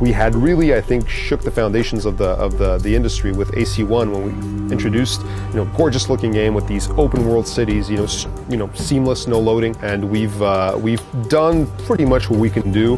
We had really, I think, shook the foundations of the industry with AC1 when we introduced, gorgeous looking game with these open world cities, seamless, no loading, and we've done pretty much what we can do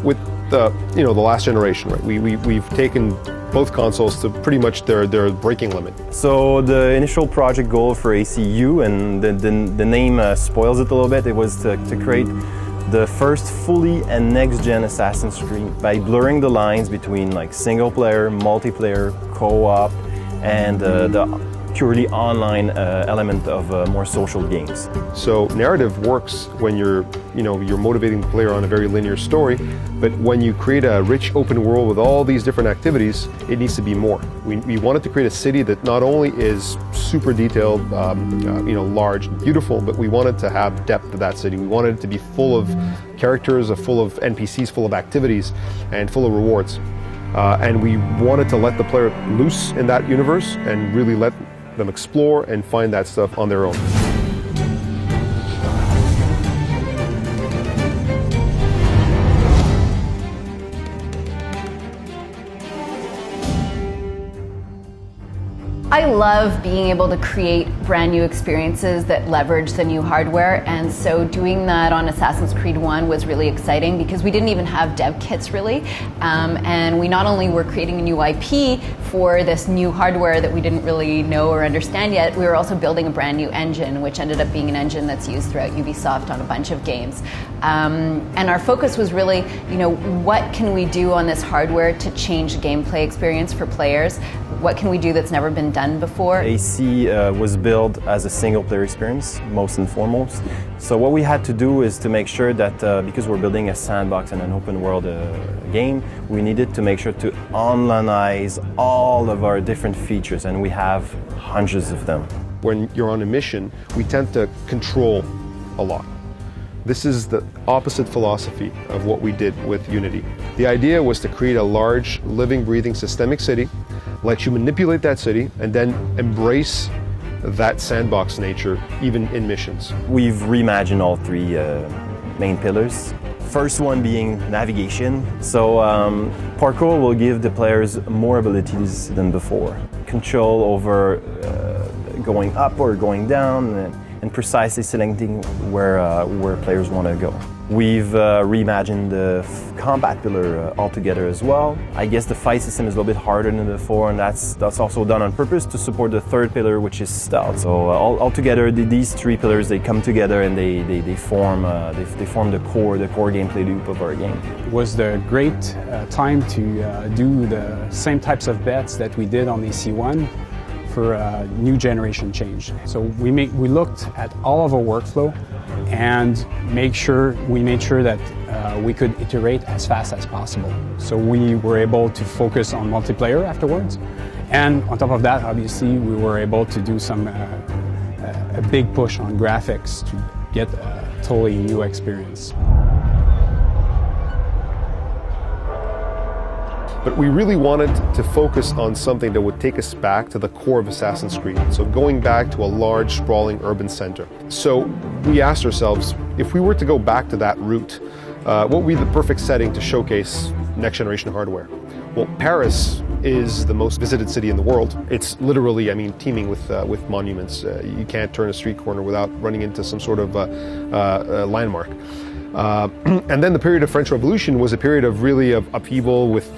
with the last generation. Right, we've taken both consoles to pretty much their breaking limit. So the initial project goal for ACU, and the name spoils it a little bit, it was to create the first fully and next-gen Assassin's Creed by blurring the lines between like single-player, multiplayer, co-op, and the purely online element of more social games. So narrative works when you're motivating the player on a very linear story, but when you create a rich open world with all these different activities, it needs to be more. We wanted to create a city that not only is super detailed, large and beautiful, but we wanted to have depth to that city. We wanted it to be full of characters, full of NPCs, full of activities, and full of rewards. And we wanted to let the player loose in that universe and really let them explore and find that stuff on their own. I love being able to create brand new experiences that leverage the new hardware, and so doing that on Assassin's Creed 1 was really exciting because we didn't even have dev kits really, and we not only were creating a new IP for this new hardware that we didn't really know or understand yet, we were also building a brand new engine, which ended up being an engine that's used throughout Ubisoft on a bunch of games. And our focus was really, what can we do on this hardware to change the gameplay experience for players? What can we do that's never been done before? AC was built as a single-player experience, most and foremost. So what we had to do is to make sure that, because we're building a sandbox and an open-world game, we needed to make sure to onlineize all of our different features, and we have hundreds of them. When you're on a mission, we tend to control a lot. This is the opposite philosophy of what we did with Unity. The idea was to create a large, living, breathing, systemic city, let you manipulate that city, and then embrace that sandbox nature, even in missions. We've reimagined all three main pillars. First one being navigation. So parkour will give the players more abilities than before. Control over going up or going down, and precisely selecting where players want to go. We've reimagined the combat pillar altogether as well. I guess the fight system is a little bit harder than before, and that's also done on purpose to support the third pillar, which is stealth. So altogether, these three pillars, they come together and they form the core gameplay loop of our game. It was the great time to do the same types of bets that we did on AC1 for a new generation change. So we looked at all of our workflow and we made sure that we could iterate as fast as possible. So we were able to focus on multiplayer afterwards, and on top of that, obviously, we were able to do a big push on graphics to get a totally new experience. But we really wanted to focus on something that would take us back to the core of Assassin's Creed. So going back to a large, sprawling urban center. So we asked ourselves, if we were to go back to that route, what would be the perfect setting to showcase next generation hardware? Well, Paris is the most visited city in the world. It's literally, teeming with monuments. You can't turn a street corner without running into some sort of landmark. And then the period of French Revolution was a period of really of upheaval with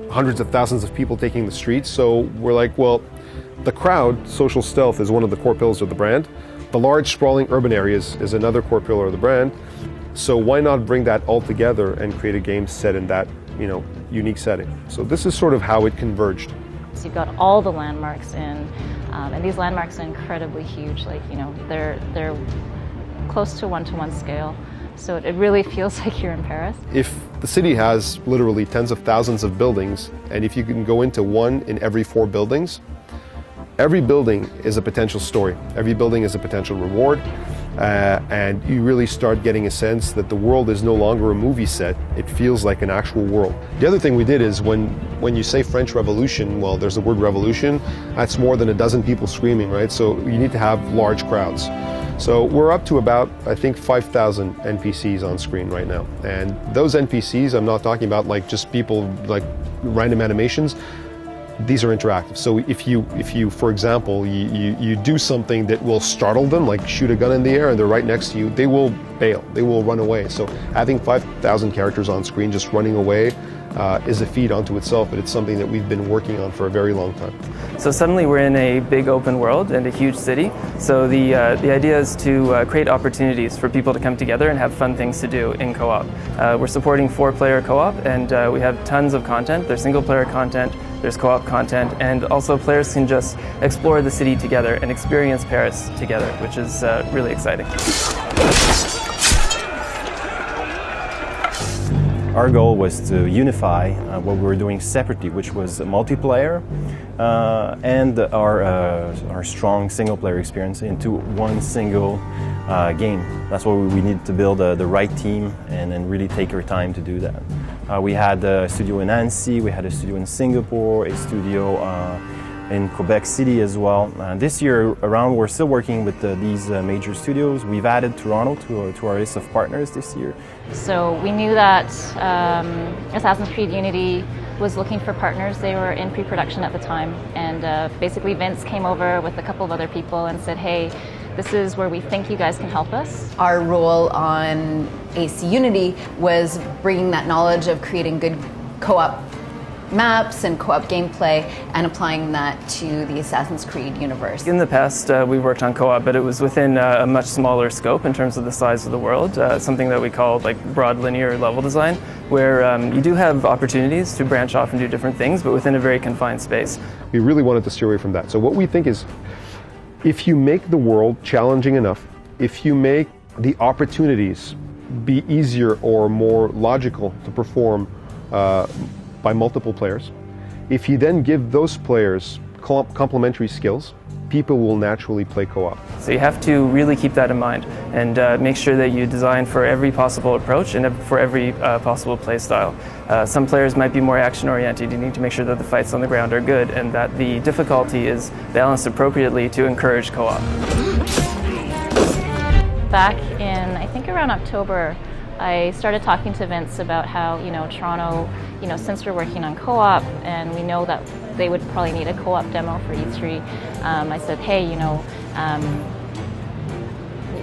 hundreds of thousands of people taking the streets. So we're like, well, the crowd, social stealth, is one of the core pillars of the brand. The large sprawling urban areas is another core pillar of the brand. So why not bring that all together and create a game set in that unique setting? So this is sort of how it converged. So you've got all the landmarks in, and these landmarks are incredibly huge. Like they're close to one-to-one scale. So it really feels like you're in Paris. If the city has literally tens of thousands of buildings, and if you can go into one in every 4 buildings, every building is a potential story. Every building is a potential reward. And you really start getting a sense that the world is no longer a movie set. It feels like an actual world. The other thing we did is when you say French Revolution, well, there's the word revolution. That's more than a dozen people screaming, right? So you need to have large crowds. So we're up to about, I think, 5,000 NPCs on screen right now. And those NPCs, I'm not talking about like just people, like random animations. These are interactive. So if you, for example, you do something that will startle them, like shoot a gun in the air and they're right next to you, they will bail, they will run away. So having 5,000 characters on screen just running away is a feat unto itself, but it's something that we've been working on for a very long time. So suddenly we're in a big open world and a huge city. So the idea is to create opportunities for people to come together and have fun things to do in co-op. We're supporting 4-player co-op, and we have tons of content. There's single-player content, there's co-op content, and also players can just explore the city together and experience Paris together, which is really exciting. Our goal was to unify what we were doing separately, which was multiplayer and our strong single-player experience into one single game. That's why we needed to build the right team and really take our time to do that. We had a studio in Annecy, we had a studio in Singapore, a studio in Quebec City as well. This year around, we're still working with these major studios. We've added Toronto to our list of partners this year. So we knew that Assassin's Creed Unity was looking for partners. They were in pre-production at the time, and basically Vince came over with a couple of other people and said, hey, this is where we think you guys can help us. Our role on AC Unity was bringing that knowledge of creating good co-op maps and co-op gameplay and applying that to the Assassin's Creed universe. In the past, we worked on co-op, but it was within a much smaller scope in terms of the size of the world, something that we called like broad linear level design, where you do have opportunities to branch off and do different things, but within a very confined space. We really wanted to steer away from that. So what we think is, if you make the world challenging enough, if you make the opportunities be easier or more logical to perform by multiple players, if you then give those players complementary skills, people will naturally play co-op. So you have to really keep that in mind and make sure that you design for every possible approach and for every possible play style. Some players might be more action-oriented. You need to make sure that the fights on the ground are good and that the difficulty is balanced appropriately to encourage co-op. Back in, I think around October, I started talking to Vince about how, Toronto, since we're working on co-op and we know that they would probably need a co-op demo for E3, I said, hey,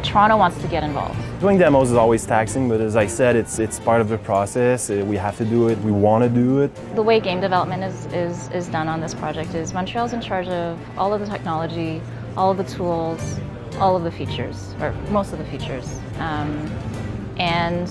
Toronto wants to get involved. Doing demos is always taxing, but as I said, it's part of the process. We have to do it. We want to do it. The way game development is done on this project is Montreal's in charge of all of the technology, all of the tools, all of the features, or most of the features. And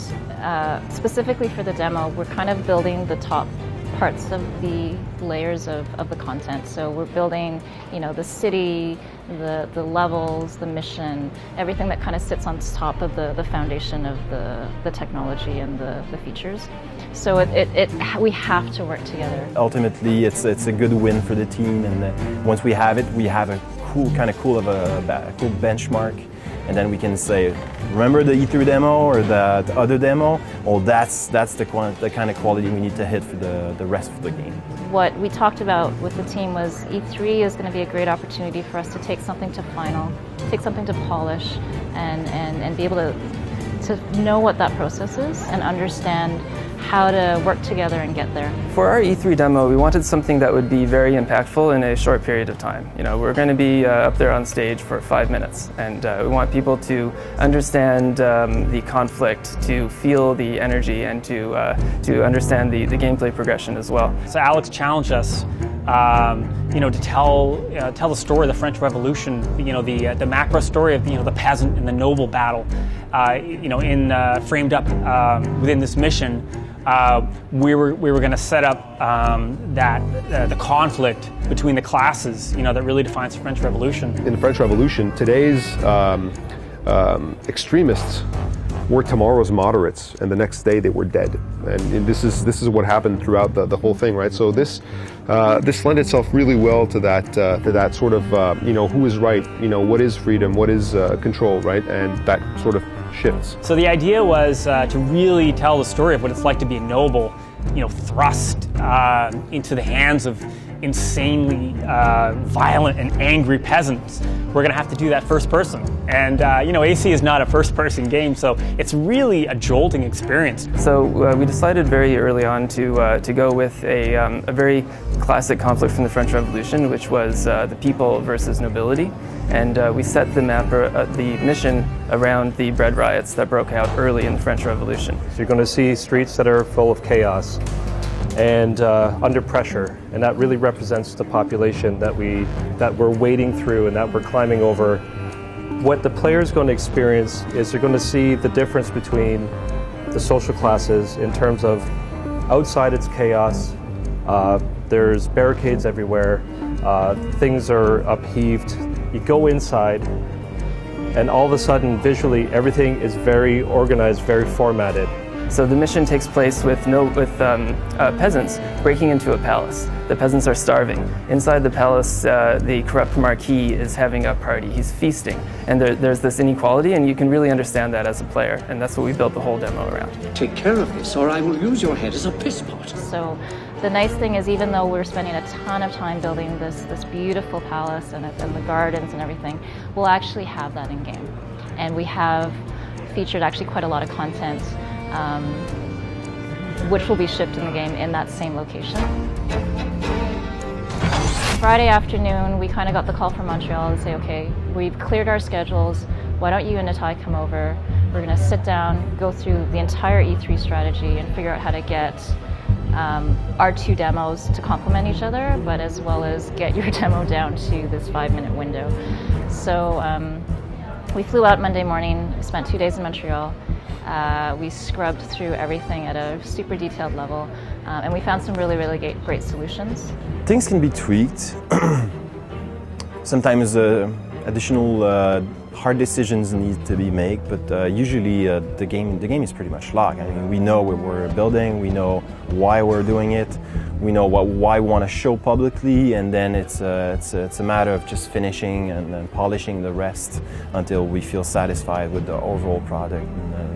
specifically for the demo, we're kind of building the top parts of the layers of the content. So we're building, the city, the levels, the mission, everything that kind of sits on top of the foundation of the technology and the features. So we have to work together. Ultimately, it's a good win for the team, and once we have it, we have a cool benchmark. And then we can say, remember the E3 demo or the other demo? Well, that's the kind of quality we need to hit for the rest of the game. What we talked about with the team was E3 is going to be a great opportunity for us to take something to final, take something to polish, and be able to know what that process is and understand how to work together and get there. For our E3 demo, we wanted something that would be very impactful in a short period of time. We're going to be up there on stage for 5 minutes, and we want people to understand the conflict, to feel the energy, and to understand the gameplay progression as well. So Alex challenged us, to tell the story of the French Revolution, the macro story of the peasant and the noble battle, framed up within this mission. We were going to set up the conflict between the classes, that really defines the French Revolution. In the French Revolution, today's extremists were tomorrow's moderates, and the next day they were dead. And this is what happened throughout the whole thing, right? So this lent itself really well to that sort of who is right, what is freedom, what is control, right? And that sort of shifts. So the idea was to really tell the story of what it's like to be a noble, thrust into the hands of insanely violent and angry peasants. We're going to have to do that first person. And AC is not a first person game, so it's really a jolting experience. So we decided very early on to go with a very classic conflict from the French Revolution, which was the people versus nobility. And we set the map, the mission, around the bread riots that broke out early in the French Revolution. So you're going to see streets that are full of chaos and under pressure, and that really represents the population that we're wading through and that we're climbing over. What the player's going to experience is they're going to see the difference between the social classes in terms of outside it's chaos, there's barricades everywhere, things are upheaved. You go inside, and all of a sudden, visually, everything is very organized, very formatted. So the mission takes place with peasants breaking into a palace. The peasants are starving. Inside the palace, the corrupt marquis is having a party. He's feasting. And there's this inequality, and you can really understand that as a player. And that's what we built the whole demo around. Take care of this, or I will use your head as a piss pot. So the nice thing is, even though we're spending a ton of time building this beautiful palace and the gardens and everything, we'll actually have that in game. And we have featured actually quite a lot of content which will be shipped in the game in that same location. Friday afternoon, we kind of got the call from Montreal to say, okay, we've cleared our schedules. Why don't you and Natai come over? We're going to sit down, go through the entire E3 strategy and figure out how to get our two demos to complement each other, but as well as get your demo down to this 5-minute window. So we flew out Monday morning, spent 2 days in Montreal. We scrubbed through everything at a super detailed level, and we found some really great solutions. Things can be tweaked. Sometimes additional hard decisions need to be made, but usually the game is pretty much locked. I mean, we know what we're building, we know why we're doing it, we know why we want to show publicly, and then it's a matter of just finishing and then polishing the rest until we feel satisfied with the overall product. And,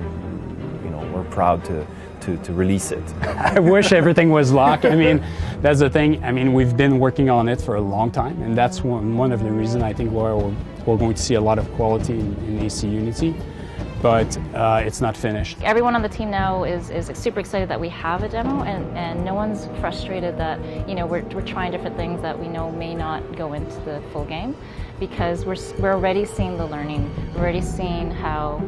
we're proud to release it. I wish everything was locked. I mean, that's the thing. I mean, we've been working on it for a long time, and that's one of the reasons I think we're going to see a lot of quality in AC Unity, but it's not finished. Everyone on the team now is super excited that we have a demo, and no one's frustrated that we're trying different things that we know may not go into the full game, because we're already seeing the learning. We're already seeing how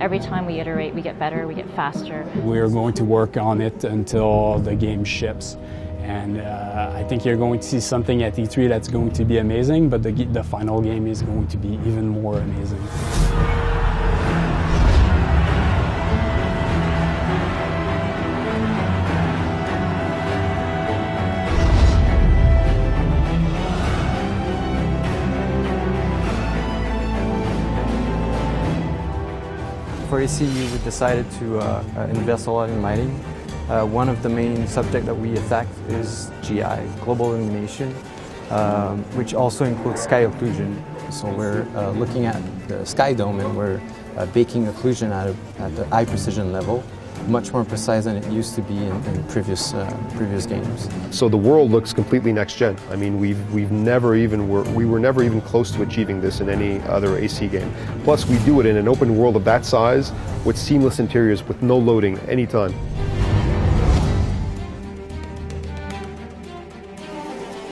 every time we iterate, we get better, we get faster. We're going to work on it until the game ships. And I think you're going to see something at E3 that's going to be amazing, but the final game is going to be even more amazing. For AC, we decided to invest a lot in mining. One of the main subjects that we attacked is GI, global illumination, which also includes sky occlusion. So we're looking at the sky dome, and we're baking occlusion at the high precision level, much more precise than it used to be in previous games. So the world looks completely next gen. I mean, we were never even close to achieving this in any other AC game. Plus, we do it in an open world of that size with seamless interiors with no loading anytime.